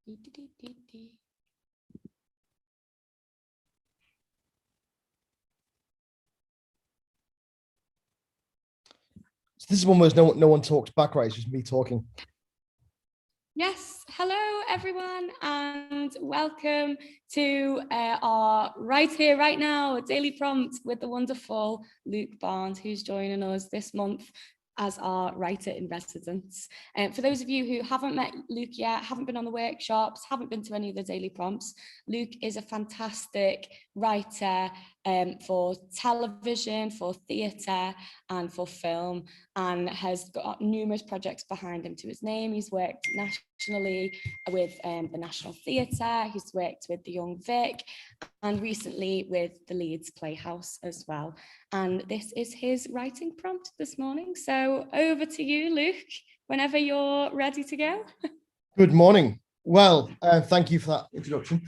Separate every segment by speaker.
Speaker 1: So
Speaker 2: this is one where no one talks back, right? It's just me talking.
Speaker 1: Yes, hello everyone, and welcome to our Right Here, Right Now Daily Prompt with the wonderful Luke Barnes, who's joining us this month as our writer in residence. For those of you who haven't met Luke yet, haven't been on the workshops, haven't been to any of the daily prompts, Luke is a fantastic writer for television, for theatre and for film, and has got numerous projects behind him to his name. He's worked nationally with the National Theatre, he's worked with the Young Vic, and recently with the Leeds Playhouse as well. And this is his writing prompt this morning. So over to you, Luke, whenever you're ready to go.
Speaker 2: Good morning. Well, thank you for that introduction.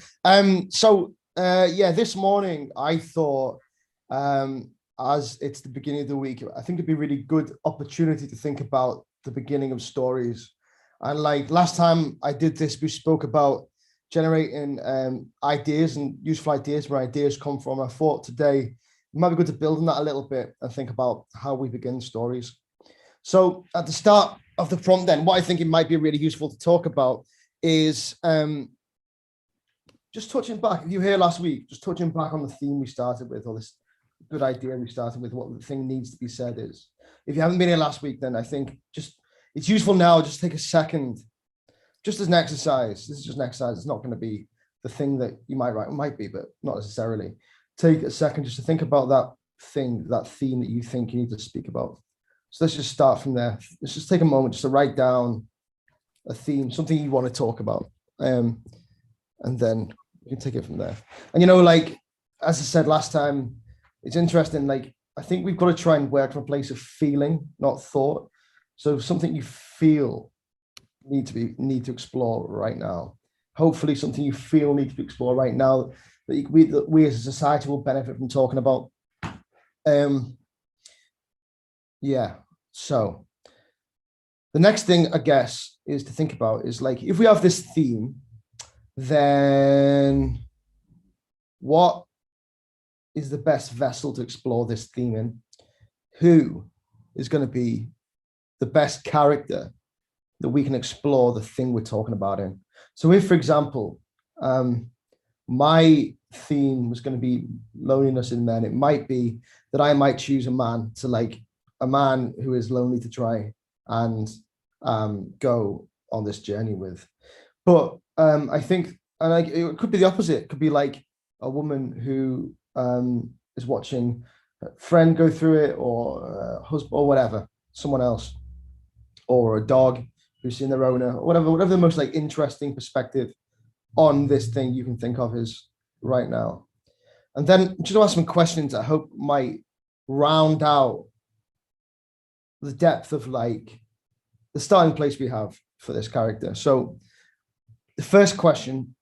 Speaker 2: This morning I thought, as it's the beginning of the week, I think it'd be a really good opportunity to think about the beginning of stories. And like last time I did this, we spoke about generating ideas and useful ideas, where ideas come from. I thought today it might be good to build on that a little bit and think about how we begin stories. So at the start of the prompt then, what I think it might be really useful to talk about is just touching back. If you were here last week, just touching back on the theme we started with, or this good idea we started with, what the thing needs to be said is. If you haven't been here last week, then I think just it's useful now, just take a second, just as an exercise. This is just an exercise. It's not going to be the thing that you might write. It might be, but not necessarily. Take a second just to think about that thing, that theme that you think you need to speak about. So let's just start from there. Let's just take a moment just to write down a theme, something you want to talk about. And then you can take it from there. And, you know, like, as I said last time, it's interesting. Like, I think we've got to try and work from a place of feeling, not thought. So something you feel need to explore right now. Hopefully something you feel need to be explored right now that we as a society will benefit from talking about. So the next thing, I guess, is to think about is like, if we have this theme, then what is the best vessel to explore this theme in? Who is going to be the best character that we can explore the thing we're talking about in? So if, for example, my theme was going to be loneliness in men, it might be that I might choose a man who is lonely to try and go on this journey with. But I think, and it could be the opposite. It could be like a woman who is watching a friend go through it, or a husband, or whatever, someone else, or a dog who's seen their owner, or whatever the most like interesting perspective on this thing you can think of is right now. And then just ask some questions I hope might round out the depth of like the starting place we have for this character. So the first question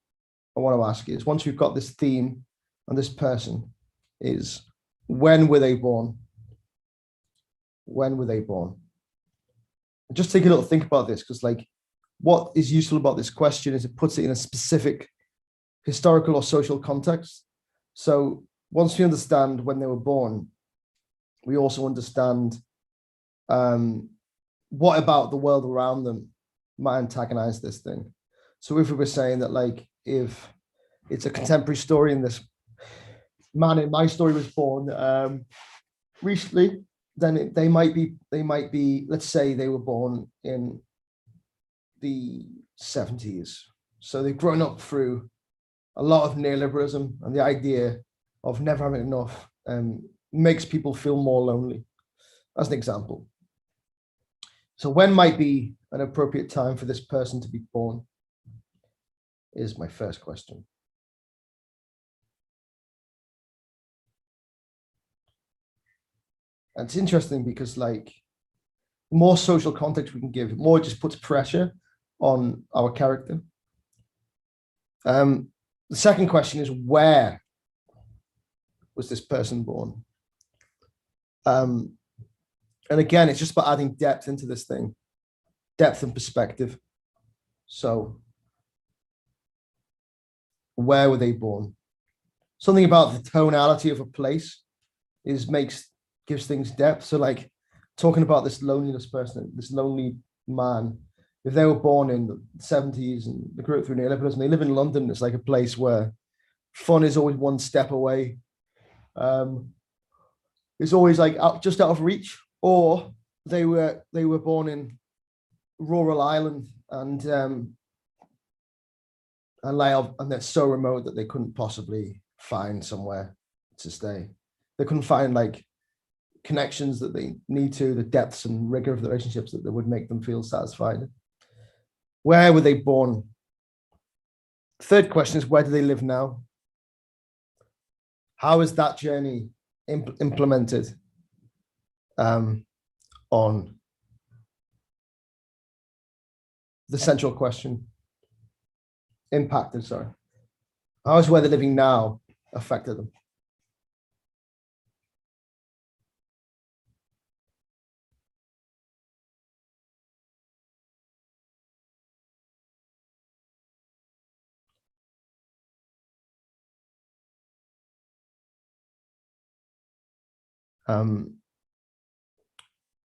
Speaker 2: I want to ask is, once we've got this theme and this person, is when were they born? When were they born? Just take a little think about this, because like what is useful about this question is it puts it in a specific historical or social context. So once we understand when they were born, we also understand what about the world around them might antagonize this thing. So if we were saying that, like, if it's a contemporary story and this man in my story was born recently, then they might be, let's say they were born in the 70s. So they've grown up through a lot of neoliberalism, and the idea of never having enough makes people feel more lonely, as an example. So when might be an appropriate time for this person to be born is my first question. And it's interesting because, like, the more social context we can give, more it just puts pressure on our character. The second question is, where was this person born? And again, it's just about adding depth into this thing, depth and perspective. So where were they born? Something about the tonality of a place gives things depth. So like talking about this loneliness person, this lonely man, if they were born in the 70s and they grew up through neoliberalism, they live in London, it's like a place where fun is always one step away. It's always like just out of reach, or they were born in rural Ireland and they're so remote that they couldn't possibly find somewhere to stay. They couldn't find like connections that they need to, the depths and rigor of the relationships that would make them feel satisfied. Where were they born? Third question is, where do they live now? How is that journey implemented on the central question? Impacted, sorry. How is where they're living now affected them?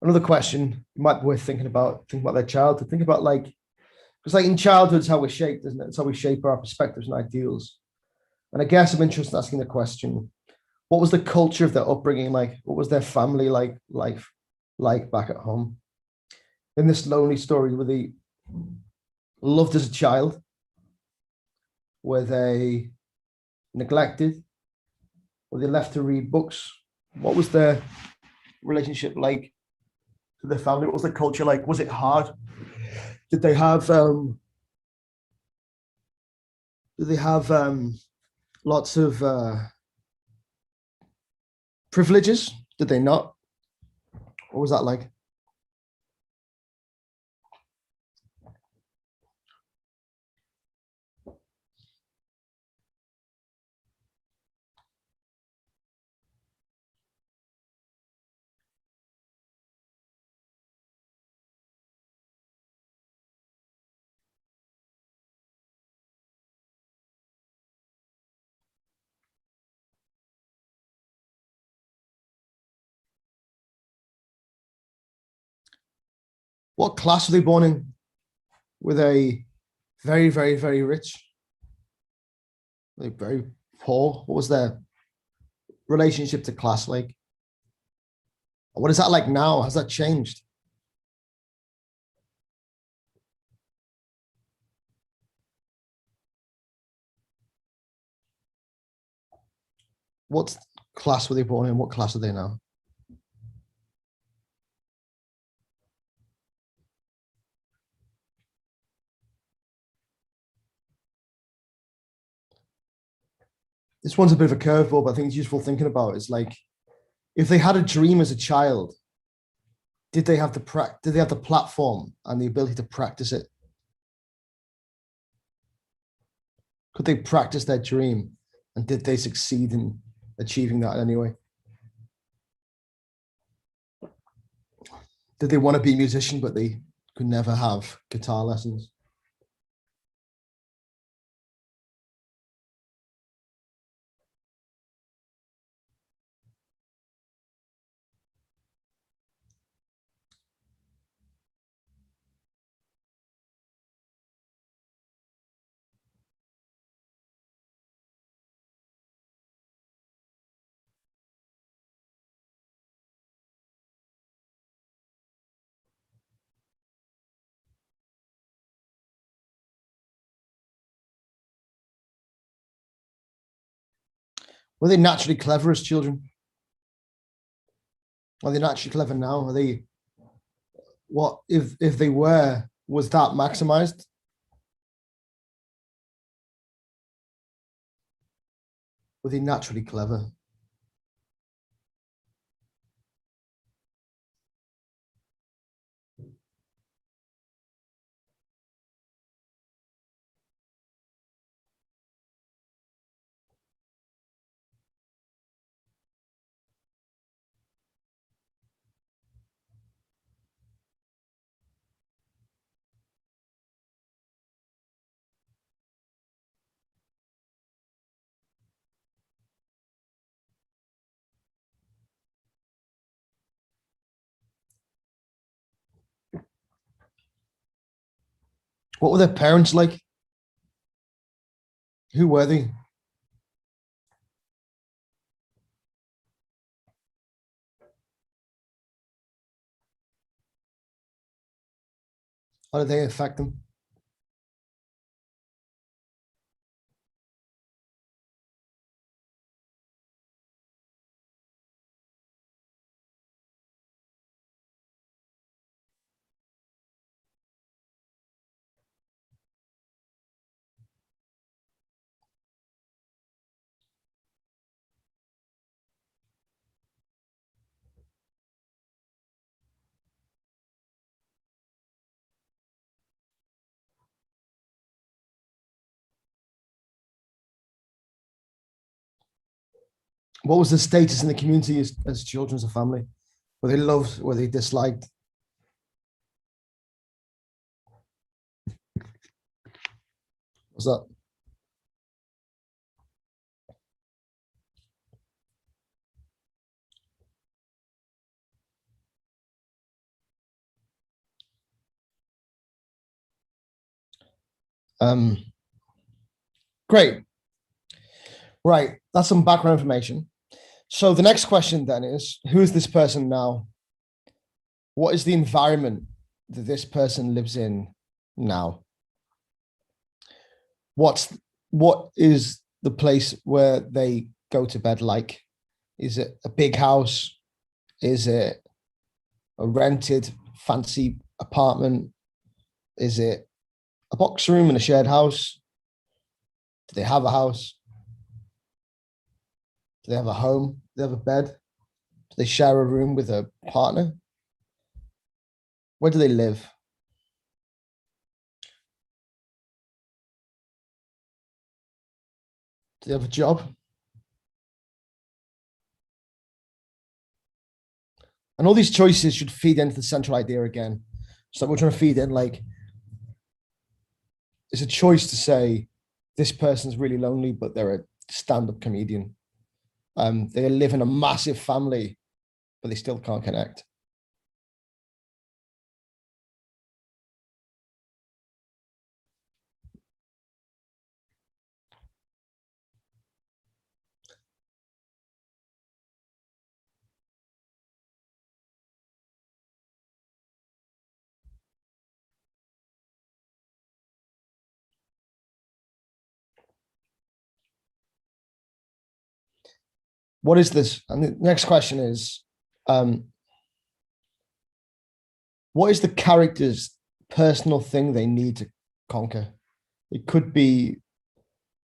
Speaker 2: Another question might be worth thinking about their childhood. Think about like, because like in childhood, it's how we're shaped, isn't it? It's how we shape our perspectives and ideals. And I guess I'm interested in asking the question, what was the culture of their upbringing like? What was their family life like back at home? In this lonely story, were they loved as a child? Were they neglected? Were they left to read books? What was their relationship like to their family? What was the culture like? Was it hard? Did they have lots of privileges? Did they not? What was that like? What class were they born in? Were they very, very, very rich? Were they very poor? What was their relationship to class like? What is that like now? Has that changed? What class were they born in? What class are they now? This one's a bit of a curveball, but I think it's useful thinking about. It's like, if they had a dream as a child, did they have the platform and the ability to practice it? Could they practice their dream, and did they succeed in achieving that anyway? Did they want to be a musician, but they could never have guitar lessons? Were they naturally clever as children? Are they naturally clever now? Are they, what if they were, was that maximized? Were they naturally clever? What were their parents like? Who were they? How did they affect them? What was the status in the community as children, as a family? Were they loved? Were they disliked? Was that? Great. Right. That's some background information. So the next question then is, who is this person now? What is the environment that this person lives in now? What is the place where they go to bed like? Is it a big house? Is it a rented fancy apartment? Is it a box room in a shared house? Do they have a house? Do they have a home? Do they have a bed? Do they share a room with a partner? Where do they live? Do they have a job? And all these choices should feed into the central idea again. So we're trying to feed in, like, it's a choice to say this person's really lonely, but they're a stand-up comedian. They live in a massive family, but they still can't connect. What is this? And the next question is, what is the character's personal thing they need to conquer? It could be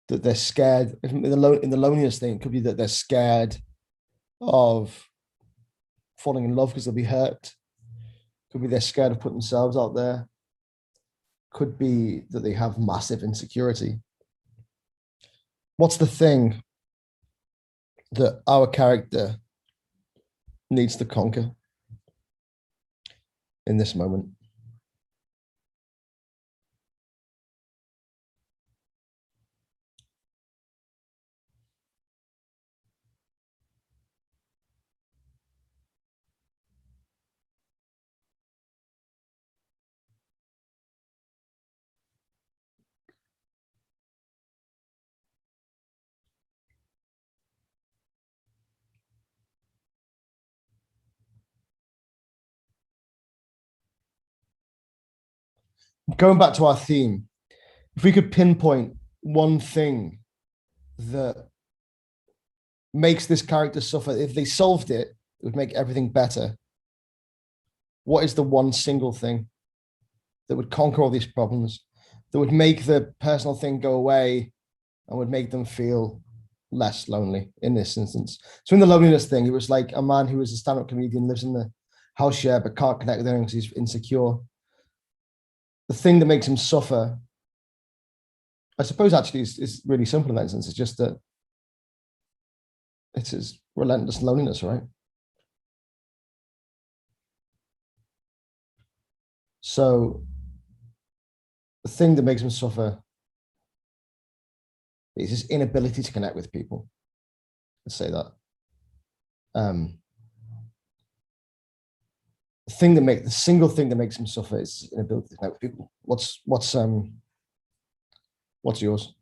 Speaker 2: that they're scared. In the loneliness thing, it could be that they're scared of falling in love because they'll be hurt. Could be they're scared of putting themselves out there. Could be that they have massive insecurity. What's the thing that our character needs to conquer in this moment? Going back to our theme, if we could pinpoint one thing that makes this character suffer, if they solved it, it would make everything better. What is the one single thing that would conquer all these problems, that would make the personal thing go away and would make them feel less lonely in this instance? So in the loneliness thing, it was like a man who was a stand-up comedian, lives in the house share, but can't connect with anyone because he's insecure. The thing that makes him suffer, I suppose, actually is really simple in that sense. It's just that it's his relentless loneliness, right? So the thing that makes him suffer is his inability to connect with people. Let's say that. the single thing that makes him suffer is his inability to connect with people. What's yours?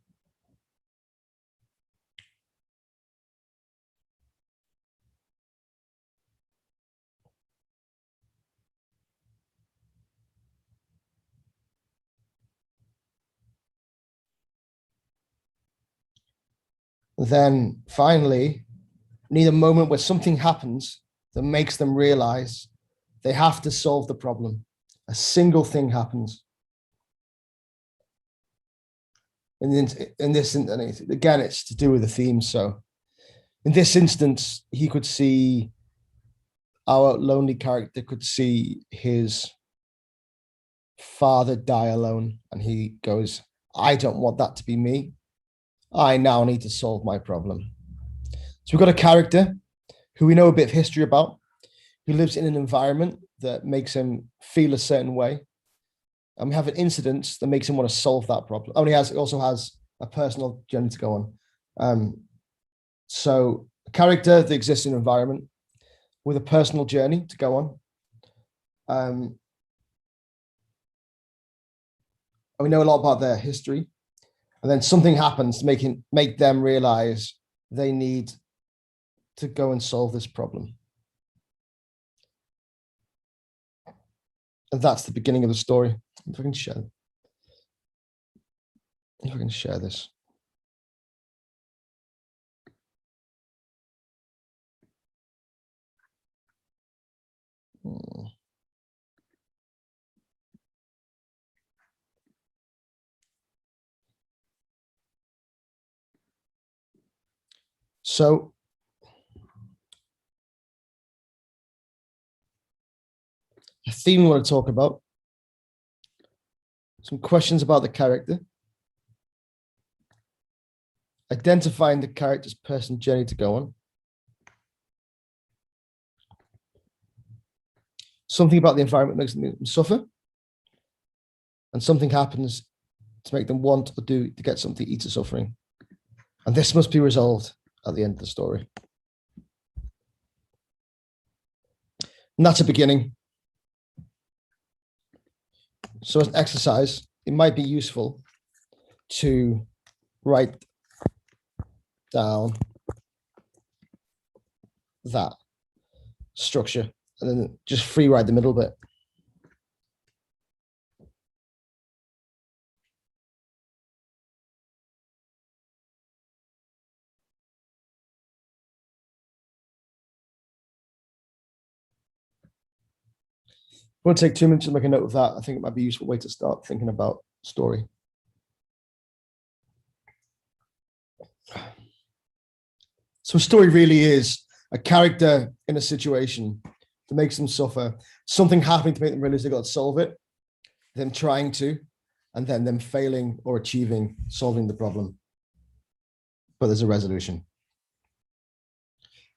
Speaker 2: Then finally, need a moment where something happens that makes them realize they have to solve the problem. A single thing happens. And in this, again, it's to do with the theme. So in this instance, he could see, our lonely character could see his father die alone. And he goes, I don't want that to be me. I now need to solve my problem. So we've got a character who we know a bit of history about, who lives in an environment that makes him feel a certain way. And we have an incident that makes him want to solve that problem. Oh, and he also has a personal journey to go on. So a character that exists in an environment with a personal journey to go on. And we know a lot about their history. And then something happens to make them realize they need to go and solve this problem. And that's the beginning of the story. If I can share this. So the theme we want to talk about, some questions about the character, identifying the character's personal journey to go on, something about the environment makes them suffer, and something happens to make them want or do to get something to eat or suffering. And this must be resolved at the end of the story. And that's a beginning. So as an exercise, it might be useful to write down that structure and then just free write the middle bit. We'll take 2 minutes to make a note of that. I think it might be a useful way to start thinking about story. So a story really is a character in a situation that makes them suffer, something happening to make them realize they got to solve it, them trying to, and then them failing or achieving solving the problem. But there's a resolution.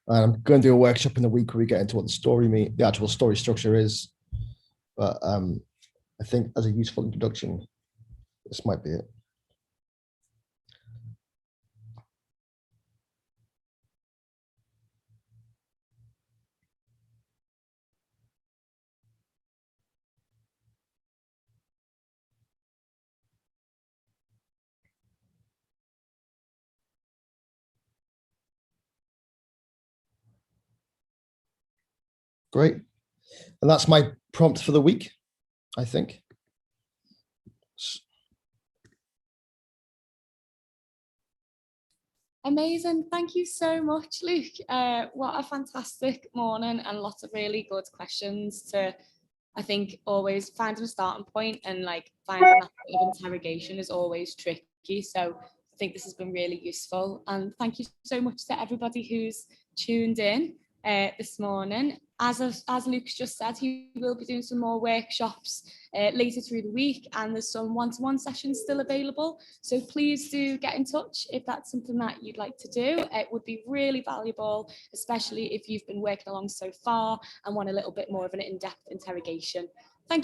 Speaker 2: And I'm going to do a workshop in the week where we get into what the actual story structure is. But I think as a useful introduction, this might be it. Great. And that's my prompt for the week, I think.
Speaker 1: Amazing. Thank you so much, Luke. What a fantastic morning and lots of really good questions to, I think, always finding a starting point and like finding that bit of interrogation is always tricky. So I think this has been really useful. And thank you so much to everybody who's tuned in this morning. As Luke's just said, he will be doing some more workshops later through the week, and there's some one-to-one sessions still available. So please do get in touch if that's something that you'd like to do. It would be really valuable, especially if you've been working along so far and want a little bit more of an in-depth interrogation.